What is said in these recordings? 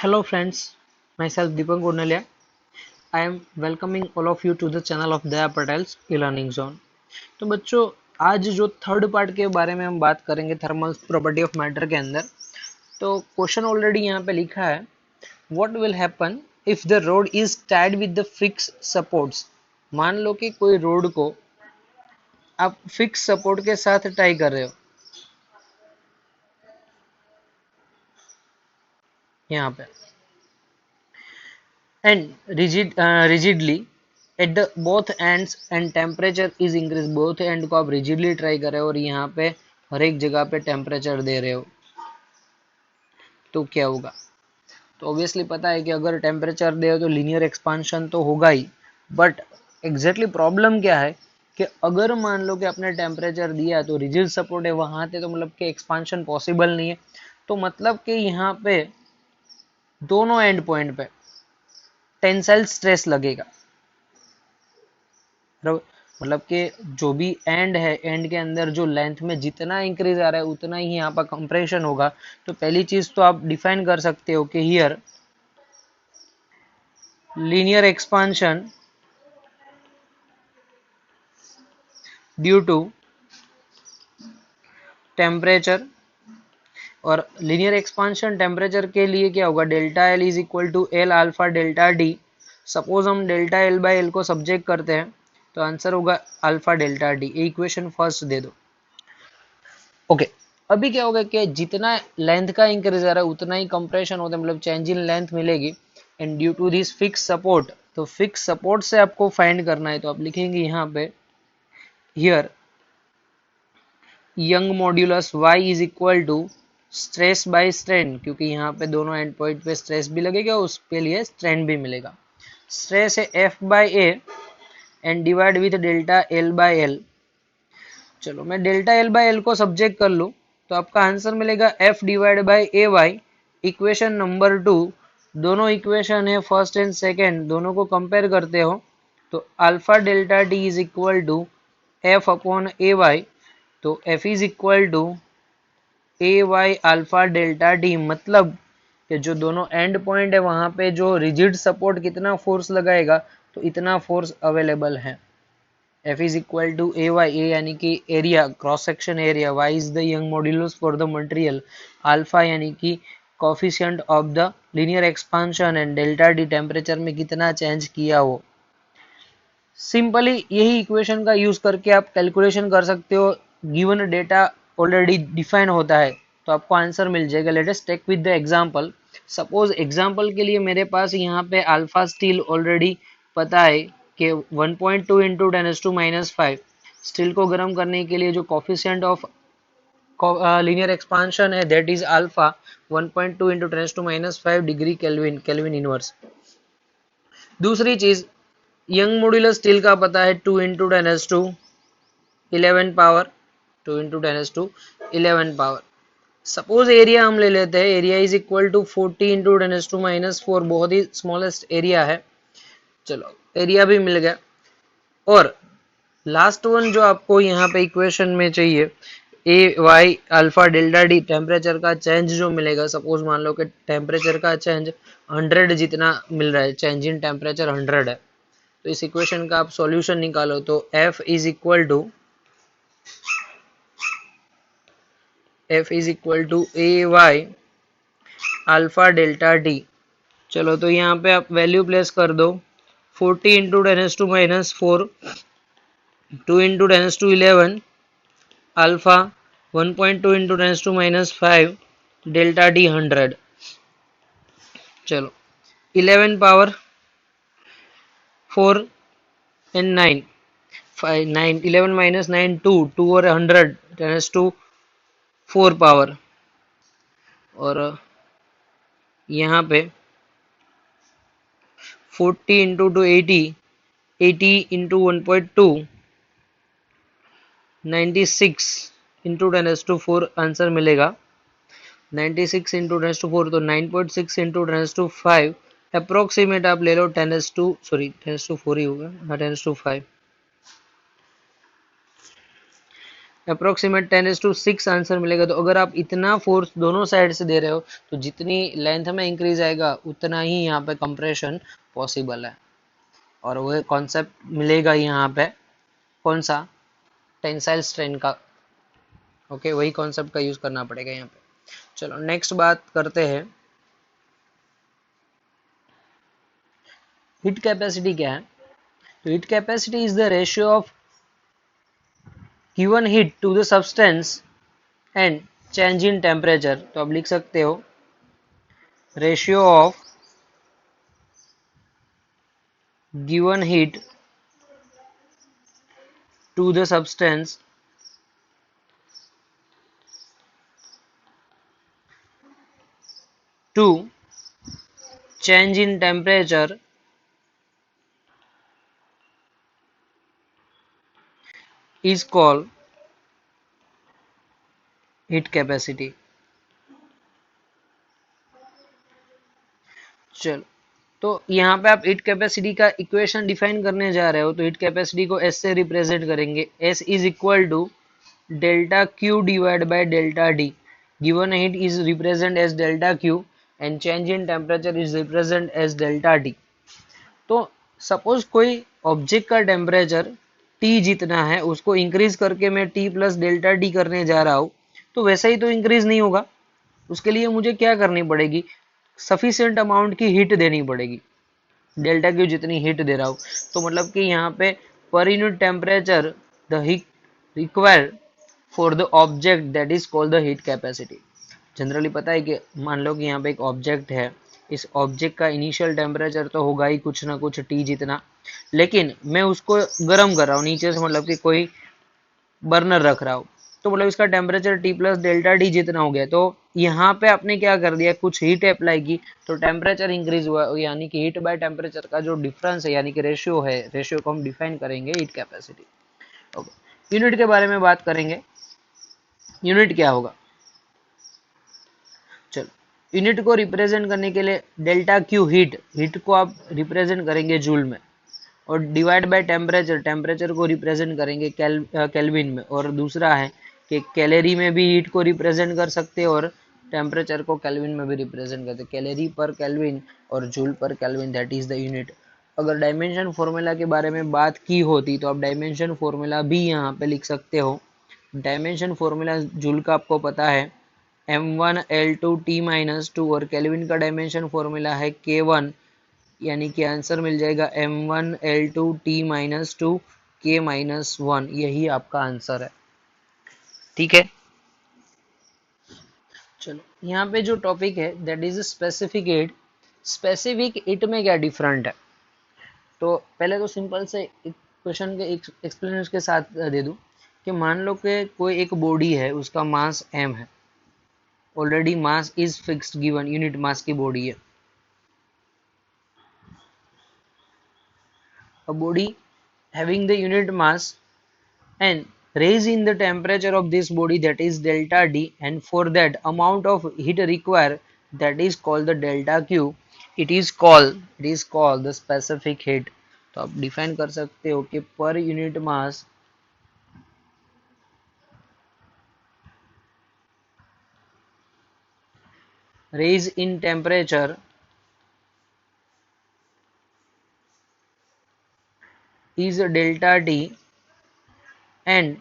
Hello friends, myself Deepak Gunalia. I am welcoming all of you to the channel of Daya Patel's e-learning zone. तो बच्चों, आज जो third part के बारे में हम बात करेंगे थर्मल प्रॉपर्टी ऑफ मैटर के अंदर, तो क्वेश्चन ऑलरेडी यहाँ पे लिखा है, what will happen if the road is tied with the fix supports. मान लो कि कोई रोड को आप फिक्स सपोर्ट के साथ टाई कर रहे हो यहाँ पे, and rigidly at the both ends and temperature is increased। both end को आप rigidly ट्राई कर रहे हो और यहाँ पे हर एक जगह पे टेम्परेचर दे रहे हो, तो क्या होगा? तो ऑब्वियसली पता है कि अगर टेम्परेचर दे तो लीनियर एक्सपांशन तो होगा ही, बट एग्जैक्टली प्रॉब्लम क्या है कि अगर मान लो कि आपने टेम्परेचर दिया तो रिजिड सपोर्ट है वहां पे, तो मतलब कि एक्सपांशन पॉसिबल नहीं है। तो मतलब कि यहाँ पे दोनों एंड पॉइंट पे टेंसाइल स्ट्रेस लगेगा। मतलब कि जो भी एंड है, एंड के अंदर जो लेंथ में जितना इंक्रीज आ रहा है उतना ही यहाँ पर कंप्रेशन होगा। तो पहली चीज तो आप डिफाइन कर सकते हो कि here linear expansion due to temperature, और लीनियर एक्सपांशन टेम्परेचर के लिए क्या होगा, delta L is equal to L alpha delta D. Suppose हम डेल्टा एल बाई एल को सब्जेक्ट करते हैं तो आंसर होगा alpha delta D. Equation first दे दो। ओके, अभी क्या होगा कि जितना लेंथ का इंक्रीज आ रहा है उतना ही कंप्रेशन होता है, मतलब चेंज इन लेंथ मिलेगी। And due to this fix support, तो फिक्स सपोर्ट से आपको फाइंड करना है, तो आप लिखेंगे यहाँ पे here Young modulus y is equal to stress by strain, क्योंकि यहाँ पे दोनों एंड पॉइंट पे स्ट्रेस भी लगेगा, उसके लिए स्ट्रेन भी मिलेगा। स्ट्रेस है f by a and divide with delta l by l। चलो मैं डेल्टा एल बाई एल को सब्जेक्ट कर लूँ तो आपका आंसर मिलेगा F divide by A Y. Equation number 2, दोनों इक्वेशन है फर्स्ट एंड सेकेंड, दोनों को कंपेयर करते हो तो alpha delta T is equal to F upon A Y. तो F is equal to A Y alpha delta T, मतलब कि जो दोनों एंड पॉइंट है वहां पे जो रिजिड सपोर्ट कितना फोर्स लगाएगा तो इतना फोर्स अवेलेबल है। F is equal to AY, A यानी कि area, cross section area, Y is the young modulus for the material, alpha यानी कि coefficient of the linear expansion, and delta D temperature में कितना चेंज किया हो। Simply यही इक्वेशन का यूज करके आप कैलकुलेशन कर सकते हो। गिवन डेटा ऑलरेडी डिफाइन होता है तो आपको आंसर मिल जाएगा। Let us take with the example. Suppose example के लिए मेरे पास यहाँ पे अल्फा स्टील ऑलरेडी पता है कि 1.2 इंटू 10⁻⁻⁵। स्टील को गर्म करने के लिए जो कोफिशिएंट ऑफ लीनियर एक्सपांशन है that is alpha 1.2 into 10⁻⁵ degree kelvin, kelvin inverse. दूसरी चीज, यंग मॉड्यूलस स्टील का पता है 2 into 10⁻11 power, 2 into 10⁻11 power. Suppose area हम ले लेते हैं, area is equal to 40 into 10⁻⁻4, बहुत ही स्मॉलेस्ट एरिया है। चलो एरिया भी मिल गया। और लास्ट वन जो आपको यहाँ पे इक्वेशन में चाहिए, A Y alpha delta D, temperature का चेंज जो मिलेगा। सपोज मान लो कि टेम्परेचर का चेंज 100 जितना मिल रहा है, चेंज इन टेम्परेचर 100 है, तो इस इक्वेशन का आप सॉल्यूशन निकालो तो F is equal to A Y alpha delta D. चलो तो यहाँ पे आप वैल्यू प्लेस कर दो, 40 into 10⁻⁻4, 2 into 10⁻11 alpha 1.2 into 10⁻⁵, delta D 100। चलो 11 पावर 4 एंड 9, 9 11 माइनस 9 2, 2 और 100 10⁻⁴ पावर। और यहाँ पे 40 इंटू 2 80, 80 इंटू 1.2 96 इंटू 10⁻⁴ आंसर मिलेगा। 96 इंटू 10⁻⁴, तो 9.6 इंटू 10⁻⁵, अप्रोक्सीमेट आप ले लो 10⁻⁴ ही होगा, हाँ 10⁻⁵। अप्रोक्सीमेट 10:6 आंसर मिलेगा। तो अगर आप इतना फोर्स दोनों साइड से दे रहे हो तो जितनी लेंथ में इंक्रीज आएगा उतना ही यहाँ पे कंप्रेशन पॉसिबल है, और वो कॉन्सेप्ट मिलेगा यहाँ पे कौन सा, टेंसाइल स्ट्रेन का। ओके, वही कॉन्सेप्ट का यूज करना पड़ेगा यहाँ पे। चलो नेक्स्ट बात करते हैं, हीट कैपेसिटी क्या है। तो heat capacity is the ratio of given heat to the substance and change in temperature. तो आप लिख सकते हो ratio of given heat to the substance to change in temperature is called heat capacity। चलो, तो यहाँ पे आप हीट कैपेसिटी का इक्वेशन डिफाइन करने जा रहे हो, तो हीट कैपेसिटी को एस से रिप्रेजेंट करेंगे। S is equal to delta Q divide by delta D. Given heat is represent as delta Q and change in temperature is represent as delta D. तो suppose कोई object का temperature T जितना है, उसको increase करके मैं T plus delta D करने जा रहा हूँ, तो वैसा ही तो इंक्रीज नहीं होगा। उसके लिए मुझे क्या करनी पड़ेगी, सफिशिएंट अमाउंट की हीट देनी पड़ेगी, डेल्टा क्यू जितनी हीट दे रहा हूँ। तो मतलब कि यहाँ पे per unit temperature the heat required for the object that is called the heat capacity. Generally पता है कि मान लो कि यहाँ पे एक ऑब्जेक्ट है, इस ऑब्जेक्ट का इनिशियल टेम्परेचर तो होगा ही कुछ ना कुछ T जितना, लेकिन मैं उसको गर्म कर रहा हूँ नीचे से, मतलब कि कोई बर्नर रख रहा हूँ, तो मतलब इसका temperature T plus delta D जितना हो गया। तो यहाँ पे आपने क्या कर दिया, कुछ हीट अप्लाई की तो टेम्परेचर इंक्रीज हुआ, यानी कि हीट बाय टेम्परेचर का जो डिफरेंस है, यानी कि रेशियो है, रेशियो को हम डिफाइन करेंगे हीट कैपेसिटी। ओके, यूनिट के बारे में बात करेंगे। यूनिट क्या होगा, चलो यूनिट को रिप्रेजेंट करने के लिए डेल्टा क्यू हीट को आप रिप्रेजेंट करेंगे जूल में, और डिवाइड बाय टेम्परेचर, टेम्परेचर को रिप्रेजेंट करेंगे केल्विन में, और दूसरा है कि कैलोरी में भी हीट को रिप्रेजेंट कर सकते हैं और टेम्परेचर को केल्विन में भी रिप्रेजेंट करते हैं, कैलोरी पर केल्विन और जूल पर kelvin, that is the unit. अगर डायमेंशन फॉर्मूला के बारे में बात की होती तो आप डायमेंशन फॉर्मूला भी यहाँ पे लिख सकते हो। डायमेंशन फॉर्मूला जूल का आपको पता है m1L2T-2, और केल्विन का डायमेंशन फॉर्मूला है K1, यानी कि आंसर मिल जाएगा m1L2T-2 K-1। यही आपका आंसर है, ठीक है। चलो यहाँ पे जो टॉपिक है that is specific heat. Specific heat में क्या डिफरेंट है, तो पहले तो सिंपल से क्वेश्चन के एक्सप्लेनेशन के साथ दे दूं कि मान लो कि कोई एक बॉडी है, उसका मास m है, already mass is fixed given, unit mass की बॉडी है। A body having the unit mass and raise in the temperature of this body, that is delta D, and for that amount of heat required, that is called the delta Q. It is called the specific heat। तो आप define कर सकते हो कि per unit mass raise in temperature is delta T and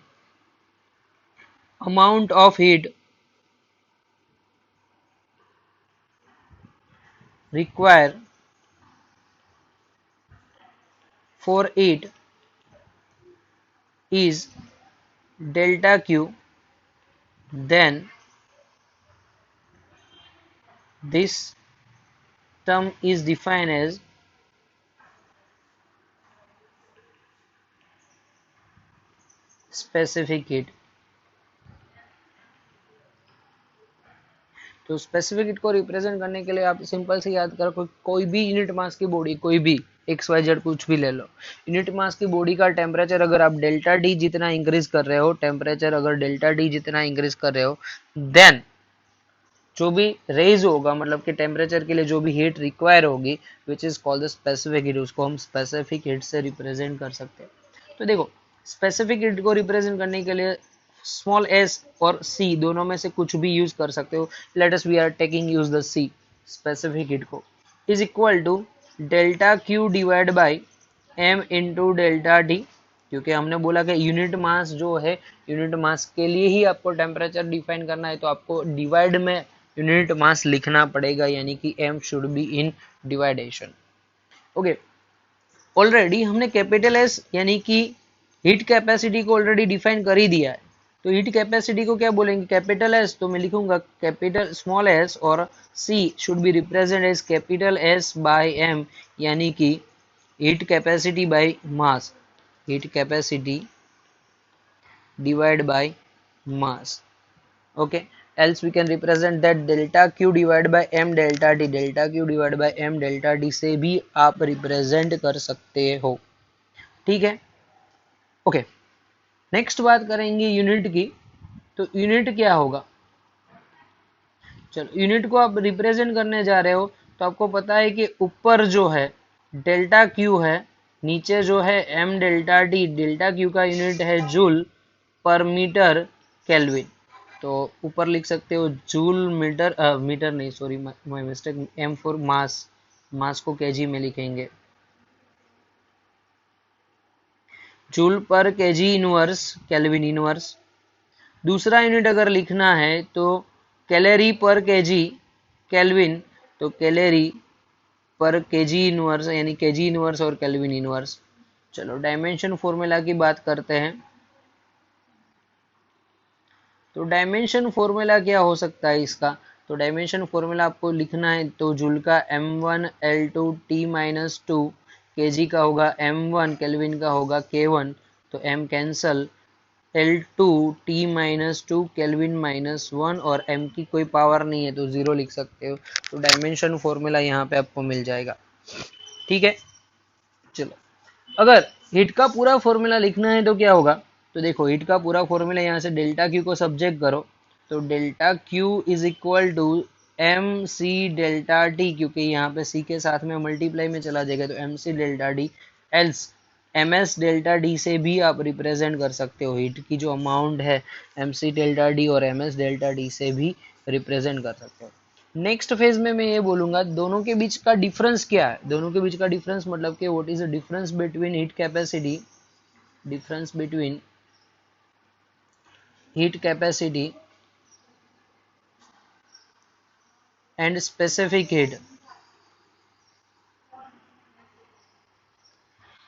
amount of heat required for it is delta Q, then this term is defined as specific heat। तो specific heat को represent करने के लिए आप सिंपल से याद करो, कोई भी यूनिट मास की बॉडी, कोई भी XYZ कुछ भी ले लो, यूनिट मास की बॉडी का टेम्परेचर अगर आप डेल्टा डी जितना इंक्रीज कर रहे हो, टेम्परेचर अगर डेल्टा डी जितना इंक्रीज कर रहे हो, देन जो भी रेज होगा, मतलब कि टेम्परेचर के लिए जो भी हीट रिक्वायर होगी, which is called the specific heat, उसको हम स्पेसिफिक हीट से रिप्रेजेंट कर सकते हैं। तो देखो स्पेसिफिक हीट को रिप्रेजेंट करने के लिए स्मॉल एस और सी दोनों में से कुछ भी यूज कर सकते हो। Let us we are taking use the C specific heat को, is equal to delta Q divide by M into delta T, क्योंकि हमने बोला कि यूनिट मास जो है, यूनिट मास के लिए ही आपको टेम्परेचर डिफाइन करना है, तो आपको डिवाइड में यूनिट मास लिखना पड़ेगा, यानी कि M should be in division. Okay, already हमने कैपिटल एस यानी कि हीट कैपेसिटी को ऑलरेडी डिफाइन कर ही दिया है, तो हीट कैपेसिटी को क्या बोलेंगे, कैपिटल एस, तो मैं लिखूंगा कैपिटल स्मॉल एस और C should be represent as capital S by M, यानी कि heat capacity by mass, heat capacity divide by mass. Okay, else we can represent that delta q divided by m delta t, delta q divided by m delta t से भी आप represent कर सकते हो। ठीक है, ओके, नेक्स्ट बात करेंगे यूनिट की। तो यूनिट क्या होगा, चलो यूनिट को आप रिप्रेजेंट करने जा रहे हो, तो आपको पता है कि ऊपर जो है डेल्टा क्यू है, नीचे जो है M delta T, delta Q का यूनिट है जूल पर मीटर केल्विन, तो ऊपर लिख सकते हो जूल मीटर, मीटर नहीं sorry my mistake, M for mass, mass को केजी में लिखेंगे, joule per KG inverse kelvin inverse. दूसरा यूनिट अगर लिखना है तो कैलोरी पर केजी केल्विन, तो कैलोरी पर केजी इनवर्स यानी केजी इनवर्स और केल्विन इनवर्स। चलो डायमेंशन फॉर्मूला की बात करते हैं, तो डायमेंशन फॉर्मूला क्या हो सकता है इसका, तो डायमेंशन फॉर्मूला आपको लिखना है तो जूल का m1 L2 T minus two, के जी का होगा m1, केल्विन का होगा k1, तो m cancel, L2 T minus two, kelvin minus one, और m की कोई पावर नहीं है तो जीरो लिख सकते हो, तो डायमेंशन फॉर्मूला यहाँ पे आपको मिल जाएगा। ठीक है, चलो अगर हीट का पूरा फॉर्मूला लिखना है तो क्या होगा, तो देखो हीट का पूरा फॉर्मूला यहाँ से डेल्टा क्यू को सब्जेक्ट करो, तो delta Q is equal to M C delta T, क्योंकि यहाँ पे सी के साथ में मल्टीप्लाई में चला जाएगा, तो M C delta D, else M S delta D से भी आप रिप्रेजेंट कर सकते हो, हीट की जो अमाउंट है एम सी डेल्टा डी और एम एस डेल्टा डी से भी रिप्रेजेंट कर सकते हो। नेक्स्ट फेज में मैं ये बोलूंगा दोनों के बीच का डिफरेंस क्या है, दोनों के बीच का डिफरेंस मतलब कि what is the difference between heat capacity, difference between heat capacity and specific heat.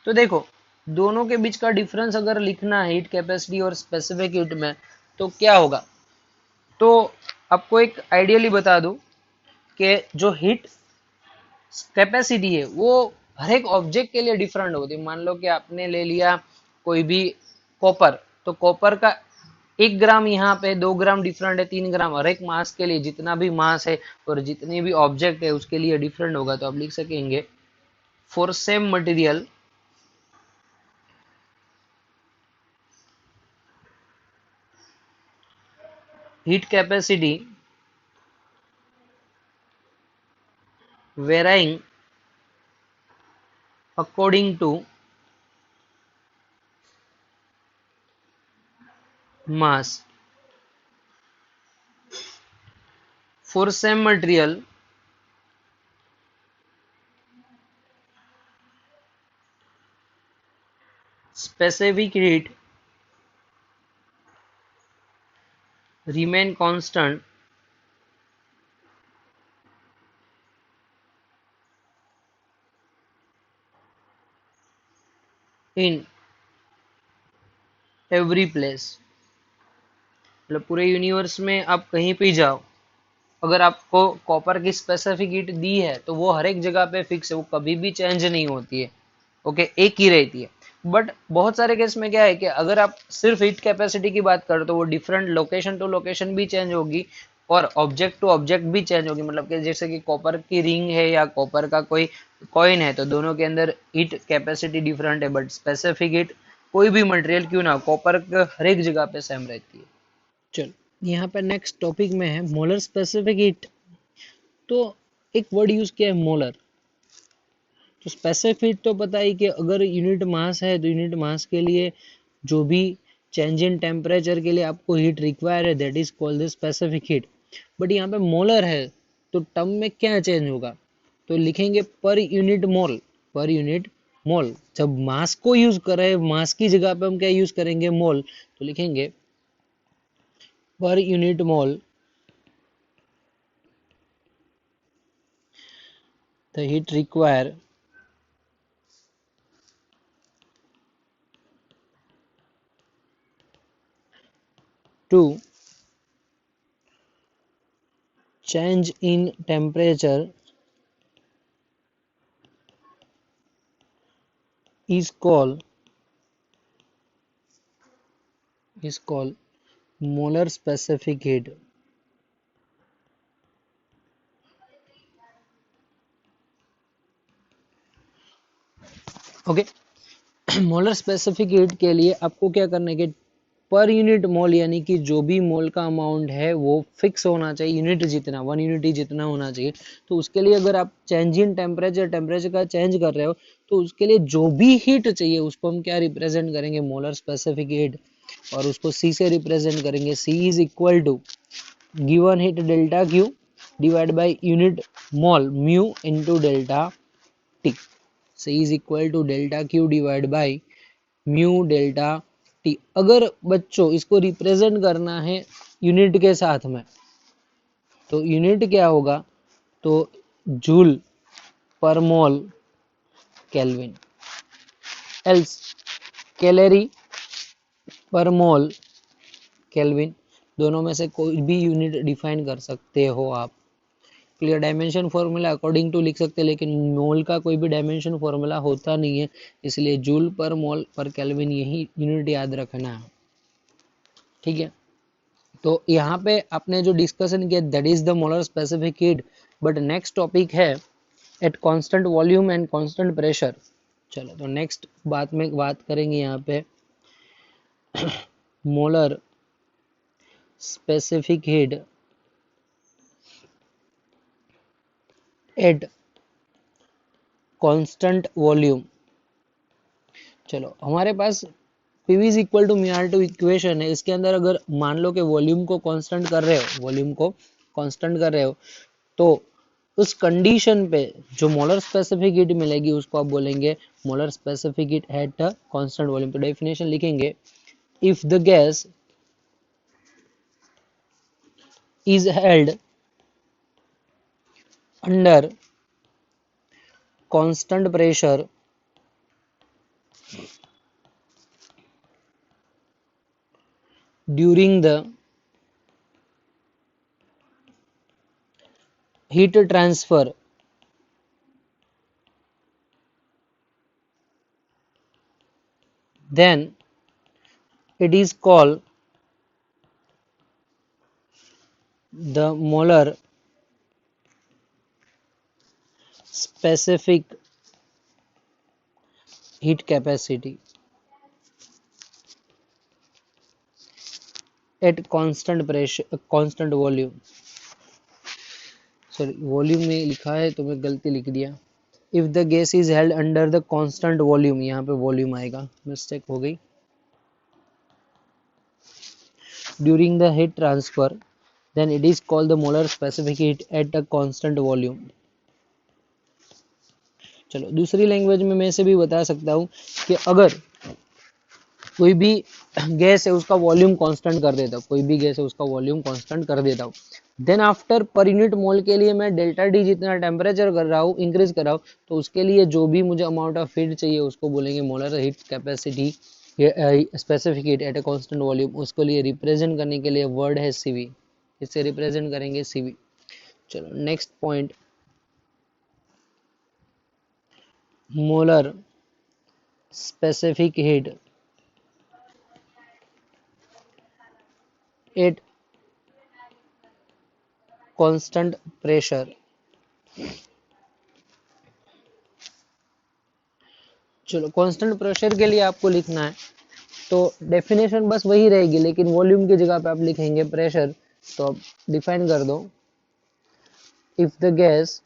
तो देखो दोनों के बीच का डिफरेंस अगर लिखना है हीट कैपेसिटी और स्पेसिफिक हीट में, तो क्या होगा, तो आपको एक आइडियली बता दूं कि जो हीट कैपेसिटी है वो हर एक ऑब्जेक्ट के लिए डिफरेंट होती है। मान लो कि आपने ले लिया कोई भी कॉपर, तो कॉपर का 1 ग्राम यहाँ पे 2 ग्राम डिफरेंट है, 3 ग्राम, हर एक मास के लिए जितना भी मास है और जितनी भी ऑब्जेक्ट है उसके लिए डिफरेंट होगा, तो आप लिख सकेंगे for same material heat capacity varying according to mass for same material specific heat remain constant in every place। मतलब पूरे यूनिवर्स में आप कहीं पे जाओ, अगर आपको कॉपर की स्पेसिफिक हीट दी है तो वो हर एक जगह पे फिक्स है, वो कभी भी चेंज नहीं होती है, ओके एक ही रहती है। बट बहुत सारे केस में क्या है कि अगर आप सिर्फ हीट कैपेसिटी की बात करो तो वो डिफरेंट लोकेशन टू लोकेशन भी चेंज होगी और ऑब्जेक्ट टू ऑब्जेक्ट भी चेंज होगी, मतलब कि जैसे कि कॉपर की रिंग है या कॉपर का कोई कॉइन है तो दोनों के अंदर हीट कैपेसिटी डिफरेंट है, बट स्पेसिफिक हीट कोई भी मटेरियल क्यों ना कॉपर हर एक जगह पे सेम रहती है। चलो यहाँ पे नेक्स्ट टॉपिक में है मोलर स्पेसिफिक हीट। तो एक वर्ड यूज किया है मोलर, तो स्पेसिफिक हीट तो पता ही कि अगर यूनिट मास है तो यूनिट मास के लिए जो भी चेंज इन टेम्परेचर के लिए आपको हीट रिक्वायर है, that is called the specific heat. But यहाँ पे मोलर है तो टर्म में क्या चेंज होगा, तो लिखेंगे पर यूनिट मोल, पर यूनिट मोल। जब मास को यूज कर रहे हैं, मास की जगह पे हम क्या यूज करेंगे, मोल, तो लिखेंगे पर unit mole the heat require to change in temperature is called molar specific heat। Okay, molar specific heat के लिए आपको क्या करना है कि पर यूनिट मोल यानी कि जो भी मोल का अमाउंट है वो फिक्स होना चाहिए, यूनिट जितना, 1 यूनिट ही जितना होना चाहिए। तो उसके लिए अगर आप चेंज इन टेम्परेचर का चेंज कर रहे हो तो उसके लिए जो भी हीट चाहिए उसको हम क्या रिप्रेजेंट करेंगे, मोलर स्पेसिफिक हीट, और उसको सी से रिप्रेजेंट करेंगे। C is equal to given heat delta Q divide by unit mole mu into delta T. C is equal to delta Q divide by mu delta T. अगर बच्चों इसको represent करना है unit के साथ में तो यूनिट क्या होगा, तो जूल पर मोल केल्विन, एल्स कैलोरी पर मोल केल्विन, दोनों में से कोई भी यूनिट डिफाइन कर सकते हो आप। Clear, dimension formula according to लिख सकते हैं, लेकिन मोल का कोई भी डायमेंशन फॉर्मूला होता नहीं है, इसलिए जूल पर मोल पर केल्विन यही यूनिट याद रखना है। ठीक है, तो यहाँ पे आपने जो डिस्कशन किया that is the molar specific heat. But next topic है at constant volume and constant pressure. चलो तो नेक्स्ट बात में बात करेंगे यहाँ पे molar specific heat at constant volume. चलो हमारे पास PV is equal to mu R two equation है, इसके अंदर अगर मान लो कि वॉल्यूम को कांस्टेंट कर रहे हो, वॉल्यूम को कांस्टेंट कर रहे हो, तो उस कंडीशन पे जो मोलर स्पेसिफिक हीट मिलेगी उसको आप बोलेंगे molar specific heat at a constant volume. तो डेफिनेशन लिखेंगे, if the gas is held under constant pressure during the heat transfer then it is called the molar specific heat capacity at constant pressure, constant volume। Sorry, volume में लिखा है तो मैं गलती लिख दिया। If the gas is held under the constant volume, यहाँ पे वॉल्यूम आएगा, मिस्टेक हो गई, during the heat transfer then it is called the molar specific heat at a constant volume। चलो दूसरी लैंग्वेज में मैं इसे भी बता सकता हूँ कि अगर कोई भी गैस है उसका वॉल्यूम कांस्टेंट कर देता हूँ, कोई भी गैस है उसका वॉल्यूम कांस्टेंट कर देता हूँ, then after per unit mole के लिए मैं डेल्टा टी जितना टेम्परेचर कर रहा हूँ, इंक्रीज कर रहा हूँ, तो उसके लिए जो भी मुझे अमाउंट ऑफ हीट चाहिए उसको बोलेंगे molar heat capacity specific heat eight a constant volume. उसको लिए रिप्रेजेंट करने के लिए वर्ड है सीवी, इससे रिप्रेजेंट करेंगे सीवी। चलो next point, molar specific heat at constant pressure. चलो कांस्टेंट प्रेशर के लिए आपको लिखना है तो डेफिनेशन बस वही रहेगी, लेकिन वॉल्यूम की जगह पे आप लिखेंगे प्रेशर। तो आप डिफाइन कर दो, if the gas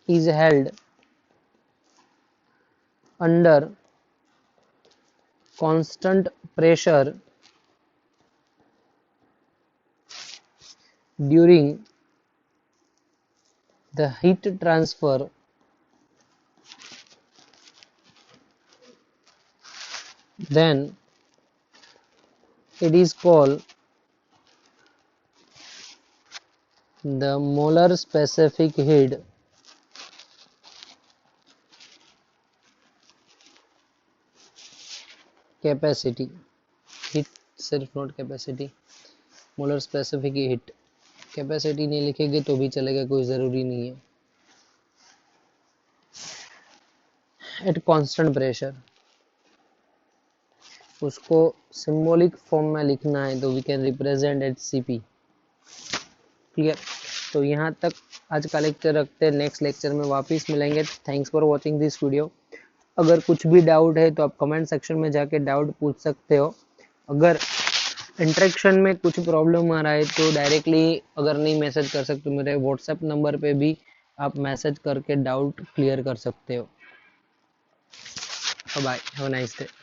is held under constant pressure during the heat transfer, then it is called the molar specific heat capacity. Heat सिर्फ not capacity, molar specific heat, capacity नहीं लिखेंगे तो भी चलेगा, कोई ज़रूरी नहीं है। एट कांस्टेंट प्रेशर, उसको सिंबॉलिक फॉर्म में लिखना है तो we can represent at CP. Clear? तो यहाँ तक आज का लेक्चर रखते हैं, नेक्स्ट लेक्चर में वापस मिलेंगे। Thanks for watching this video. अगर कुछ भी डाउट है तो आप कमेंट सेक्शन में जाके डाउट पूछ सकते हो। अगर इंटरेक्शन में कुछ प्रॉब्लम आ रहा है तो डायरेक्टली अगर नहीं मैसेज कर सकते तो मेरे व्हाट्सएप नंबर पे भी आप मैसेज करके डाउट क्लियर कर सकते हो। Bye, have a nice day.